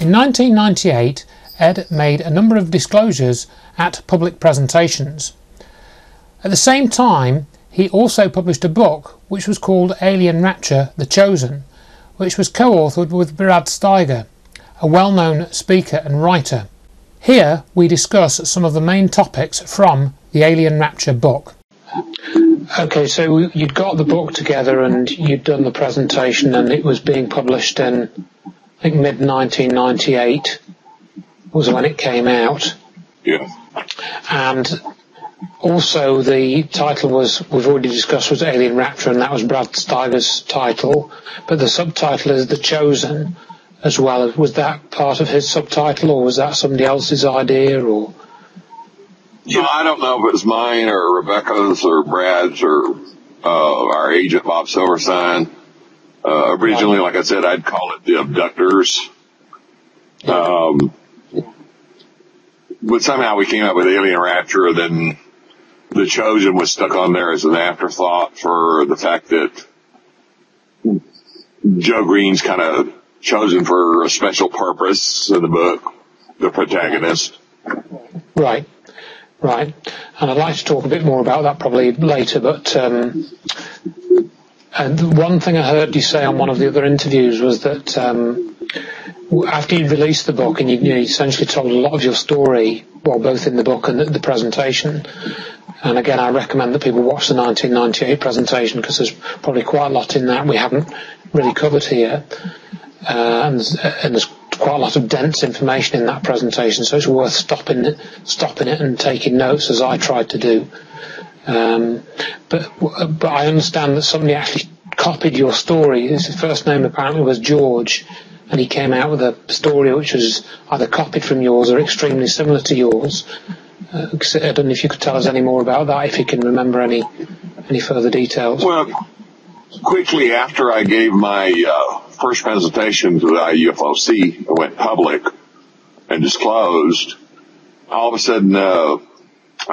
In 1998, Ed made a number of disclosures at public presentations. At the same time, he also published a book which was called Alien Rapture: The Chosen, which was co-authored with Brad Steiger, a well-known speaker and writer. Here we discuss some of the main topics from the Alien Rapture book. Okay, so you'd got the book together and you'd done the presentation, and it was being published in, I think, mid-1998 was when it came out. Yeah. And also the title was, we've already discussed, was Alien Rapture, and that was Brad Steiger's title, but the subtitle is The Chosen as well. Was that part of his subtitle, or was that somebody else's idea, or? Yeah, I don't know if it was mine or Rebecca's or Brad's or our agent Bob Silverstein. Originally, like I said, I'd call it The Abductors. But somehow we came up with Alien Rapture, then The Chosen was stuck on there as an afterthought for the fact that Joe Green's kind of chosen for a special purpose in the book, the protagonist. Right. Right, and I'd like to talk a bit more about that probably later, but and one thing I heard you say on one of the other interviews was that after you released the book and you essentially told a lot of your story, well, both in the book and the presentation, and again I recommend that people watch the 1998 presentation because there's probably quite a lot in that we haven't really covered here, and there's quite a lot of dense information in that presentation, so it's worth stopping it and taking notes, as I tried to do. But I understand that somebody actually copied your story. His first name apparently was George, and he came out with a story which was either copied from yours or extremely similar to yours. I don't know if you could tell us any more about that, if you can remember any further details. Well, quickly after I gave my first presentation to the UFOC went public and disclosed, all of a sudden, I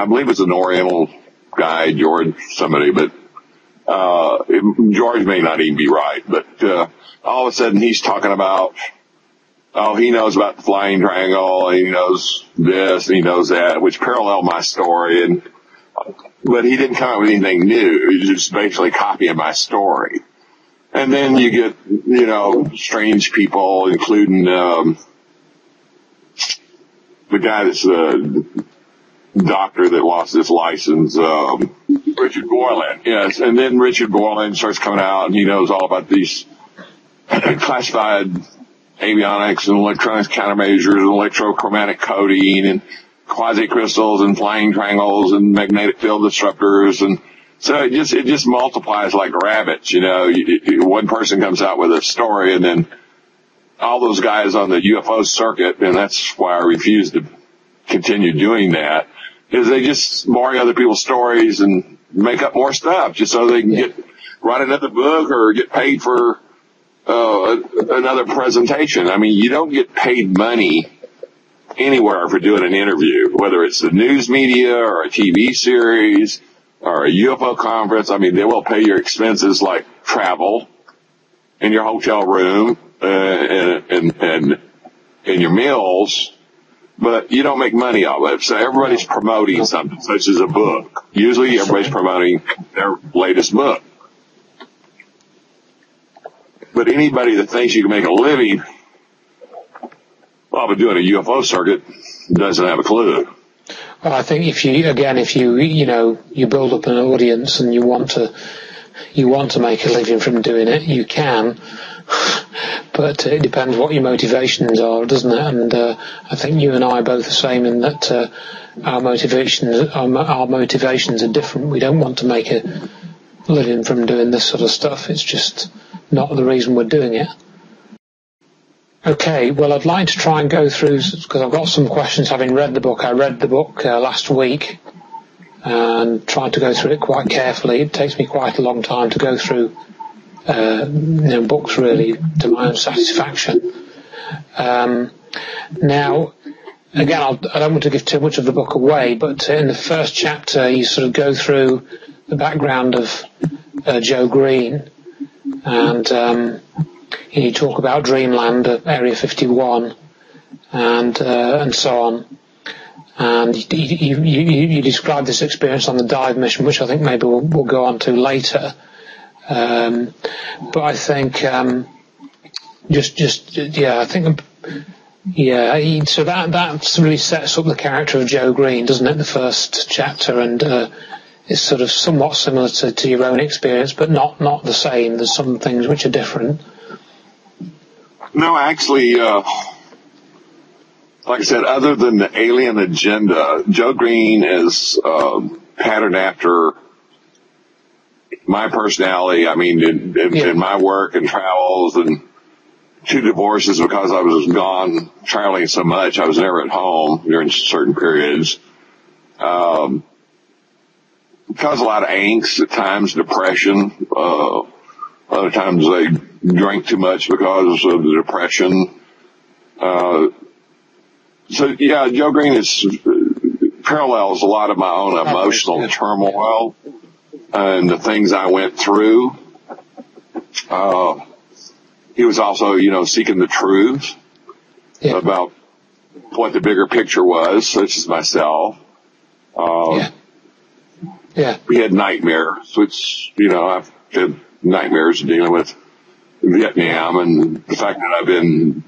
believe it's an Oriental guy, George, somebody, but George may not even be right, but all of a sudden he's talking about, he knows about the flying triangle, and he knows this, and he knows that, which paralleled my story, but he didn't come up with anything new. He was just basically copying my story. And then you get, strange people, including the guy that's the doctor that lost his license, Richard Borland. Yes, and then Richard Borland starts coming out, and he knows all about these classified avionics and electronics countermeasures and electrochromatic coding and quasi-crystals and flying triangles and magnetic field disruptors, and so it just multiplies like rabbits. One person comes out with a story, and then all those guys on the UFO circuit, and that's why I refuse to continue doing that, is they just borrow other people's stories and make up more stuff just so they can write another book or get paid for another presentation. I mean, you don't get paid money anywhere for doing an interview, whether it's the news media or a TV series or a UFO conference. I mean, they will pay your expenses like travel and your hotel room and your meals, but you don't make money off it. So everybody's promoting something, such as a book. Usually everybody's promoting their latest book. But anybody that thinks you can make a living off of doing a UFO circuit doesn't have a clue. Well, I think if you build up an audience and you want to make a living from doing it, you can. But it depends what your motivations are, doesn't it? And I think you and I are both the same in that our motivations are different. We don't want to make a living from doing this sort of stuff. It's just not the reason we're doing it. Okay, well, I'd like to try and go through, because I've got some questions having read the book. I read the book last week and tried to go through it quite carefully. It takes me quite a long time to go through books, really, to my own satisfaction. Now, again, I don't want to give too much of the book away, but in the first chapter you sort of go through the background of Joe Green, and you talk about Dreamland, Area 51, and so on. And you described this experience on the dive mission, which I think maybe we'll go on to later. But I think I think. Yeah, so that really sets up the character of Joe Green, doesn't it, the first chapter, and it's sort of somewhat similar to your own experience, but not the same. There's some things which are different. No, actually, like I said, other than the alien agenda, Joe Green is patterned after my personality. I mean, in my work and travels and 2 divorces, because I was gone traveling so much. I was never at home during certain periods. Caused a lot of angst at times, depression. Other times I drank too much because of the depression. So yeah, Joe Green parallels a lot of my own emotional turmoil and the things I went through. He was also, seeking the truth about what the bigger picture was, such as myself. We had nightmares, which, I've had nightmares dealing with Vietnam and the fact that I've been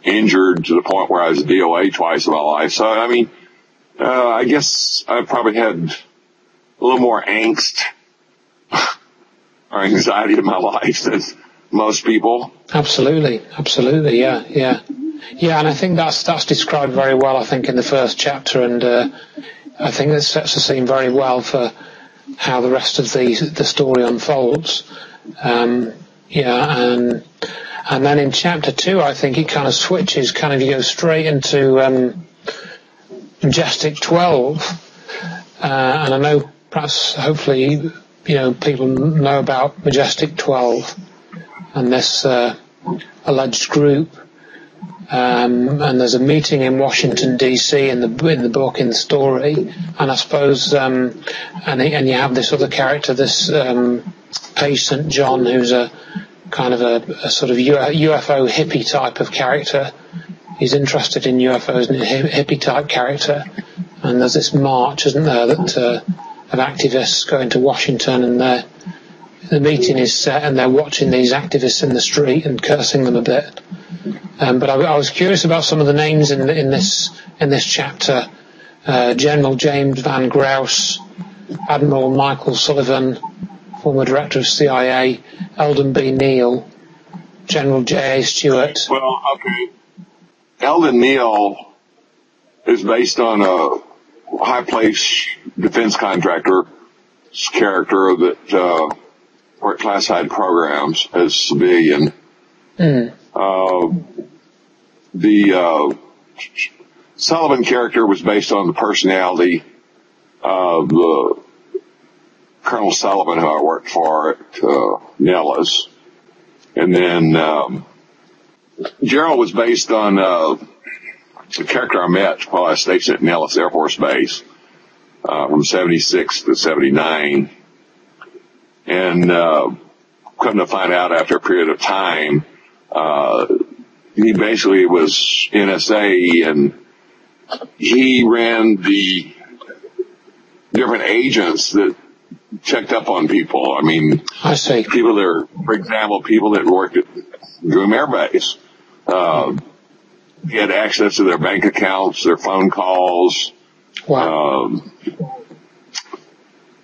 injured to the point where I was DOA twice in my life. So, I mean, I guess I probably had a little more angst or anxiety in my life than most people. Absolutely, yeah. And I think that's described very well, I think, in the first chapter, and I think that sets the scene very well for how the rest of the story unfolds. And then in chapter 2, I think it kind of switches, you go straight into Majestic 12, and I know perhaps, hopefully, people know about Majestic 12 and this alleged group, and there's a meeting in Washington D.C. in the book, in the story, and I suppose and you have this other character, this Page St. John, who's a kind of a sort of UFO hippie type of character. He's interested in UFOs and a hippie type character, and there's this march, isn't there, that of activists going to Washington, and the meeting is set and they're watching these activists in the street and cursing them a bit. But I was curious about some of the names in this chapter. General James Van Grouse, Admiral Michael Sullivan, former director of CIA, Eldon B. Neal, General J.A. Stewart. Well, okay. Eldon Neal is based on a high-place defense contractor's character that worked classified programs as civilian. The Sullivan character was based on the personality of Colonel Sullivan, who I worked for at Nellis. And then Gerald was based on the character I met while I was stationed at Nellis Air Force Base from 76 to 79. And come to find out after a period of time, he basically was NSA, and he ran the different agents that checked up on people. I mean, I see. People that, for example, people that worked at Groom Air Base. He had access to their bank accounts, their phone calls. Wow.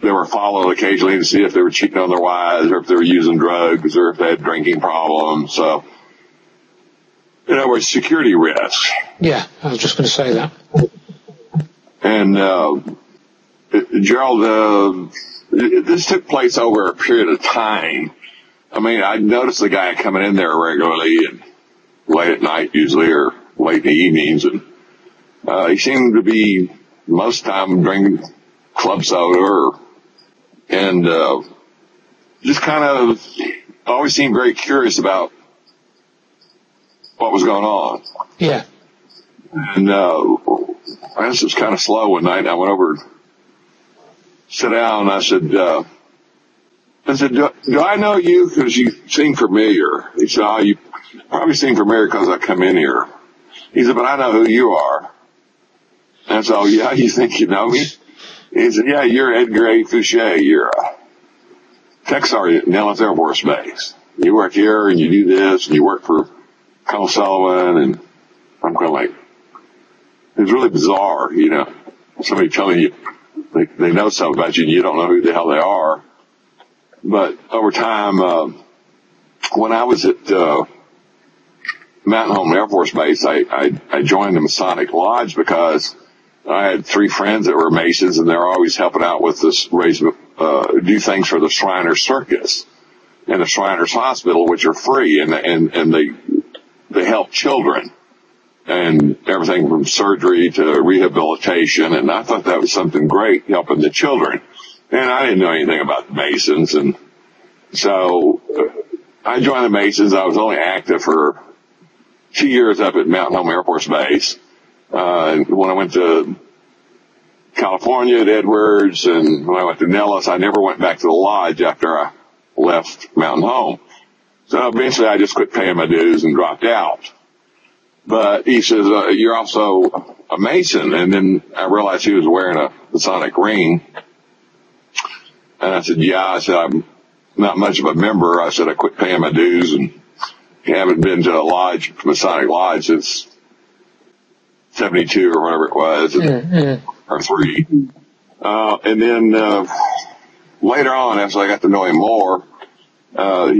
They were followed occasionally to see if they were cheating on their wives, or if they were using drugs, or if they had drinking problems. So, in other words, security risk. Yeah, I was just going to say that. And Gerald, this took place over a period of time. I mean, I noticed the guy coming in there regularly, and late at night usually, or late in the evenings, and he seemed to be most of the time drinking club soda, and just kind of always seemed very curious about what was going on. Yeah. And I was just kind of slow one night. I went over, sit down, and I said, do I know you? Because you seem familiar. He said, oh, you probably seem familiar because I come in here. He said, but I know who you are. And so, yeah, you think you know me? He said, yeah, you're Edgar A. Fouche. You're a tech sergeant in US Air Force Base. You work here and you do this and you work for Colonel Sullivan. And I'm kind of like, it's really bizarre, you know, somebody telling you they know something about you and you don't know who the hell they are. But over time, when I was at Mountain Home Air Force Base, I joined the Masonic Lodge because I had 3 friends that were Masons, and they were always helping out with this, do things for the Shriners Circus and the Shriners Hospital, which are free, and they help children and everything from surgery to rehabilitation. And I thought that was something great, helping the children. And I didn't know anything about the Masons, and so I joined the Masons. I was only active for 2 years up at Mountain Home Air Force Base. When I went to California at Edwards, and when I went to Nellis, I never went back to the lodge after I left Mountain Home. So eventually I just quit paying my dues and dropped out. But he says, you're also a Mason. And then I realized he was wearing a Masonic ring. And I said, yeah. I said, I'm not much of a member. I said, I quit paying my dues and haven't been to a lodge, Masonic Lodge, since 72 or whatever it was, or 3. And then later on, as I got to know him more,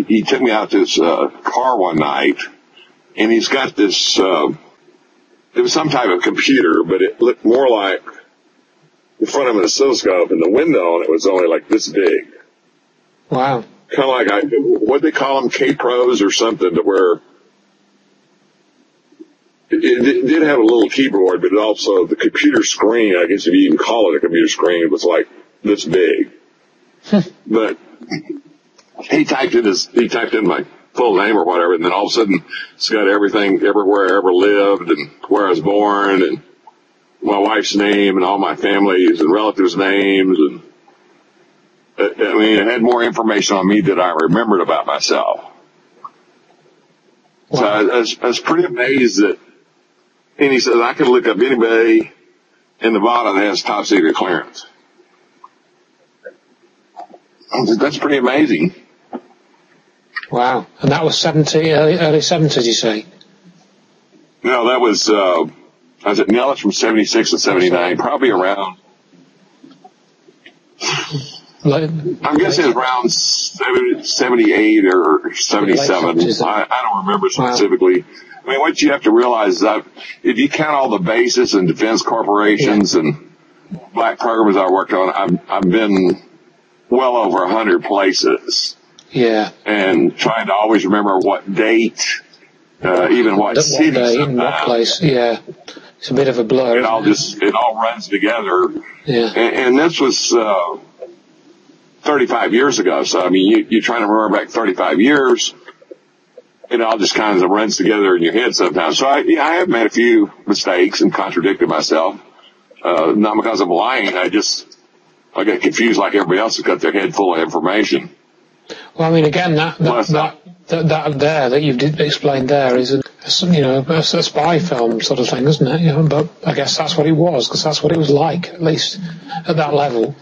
he took me out to his car one night, and he's got this, it was some type of computer, but it looked more like in front of an oscilloscope, and the window on it was only like this big. Wow. Kind of like, what they call them, K-Pros or something, to where it did have a little keyboard, but it also, the computer screen, I guess if you even call it a computer screen, was like this big. But he typed in my full name or whatever, and then all of a sudden it's got everything, everywhere I ever lived, and where I was born, and my wife's name, and all my family's and relatives' names, and I mean, it had more information on me than I remembered about myself. Wow. So I was pretty amazed that, and he says, I could look up anybody in Nevada that has top secret clearance. I said, that's pretty amazing. Wow. And that was early 70s, you say? No, that was, I was at Nellis from 76 to 79, probably around, I'm guessing it's around 78 or 77. I don't remember specifically. Wow. I mean, what you have to realize is if you count all the bases and defense corporations and black programs I worked on, I've been well over 100 places. Yeah. And trying to always remember what date, even what city, what place. Yeah. It's a bit of a blur. It all runs together. Yeah. And this was 35 years ago. So, I mean, you're trying to remember back 35 years. It all just kind of runs together in your head sometimes. So, I have made a few mistakes and contradicted myself. Not because I'm lying. I get confused like everybody else has got their head full of information. Well, I mean, again, that there that you've explained there is a spy film sort of thing, isn't it? You know, but I guess that's what it was, because that's what it was like, at least at that level.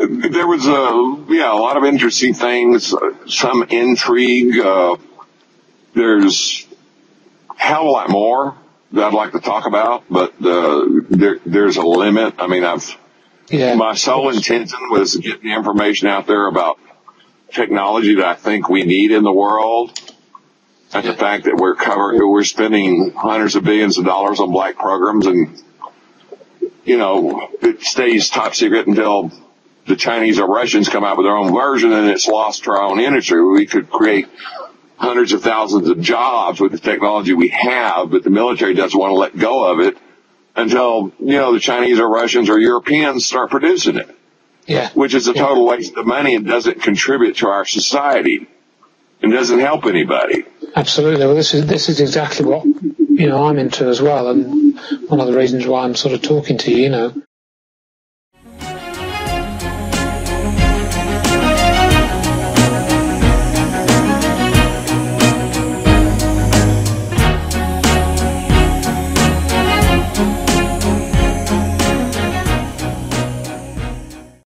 There was a lot of interesting things, some intrigue. There's a hell of a lot more that I'd like to talk about, but there's a limit. I mean, my sole intention was to get the information out there about technology that I think we need in the world, and the fact that we're spending hundreds of billions of dollars on black programs, and it stays top secret until the Chinese or Russians come out with their own version, and it's lost to our own industry. We could create hundreds of thousands of jobs with the technology we have, but the military doesn't want to let go of it until, the Chinese or Russians or Europeans start producing it. Yeah. Which is a total waste of money and doesn't contribute to our society and doesn't help anybody. Absolutely. Well, this is exactly what, I'm into as well, and one of the reasons why I'm sort of talking to you,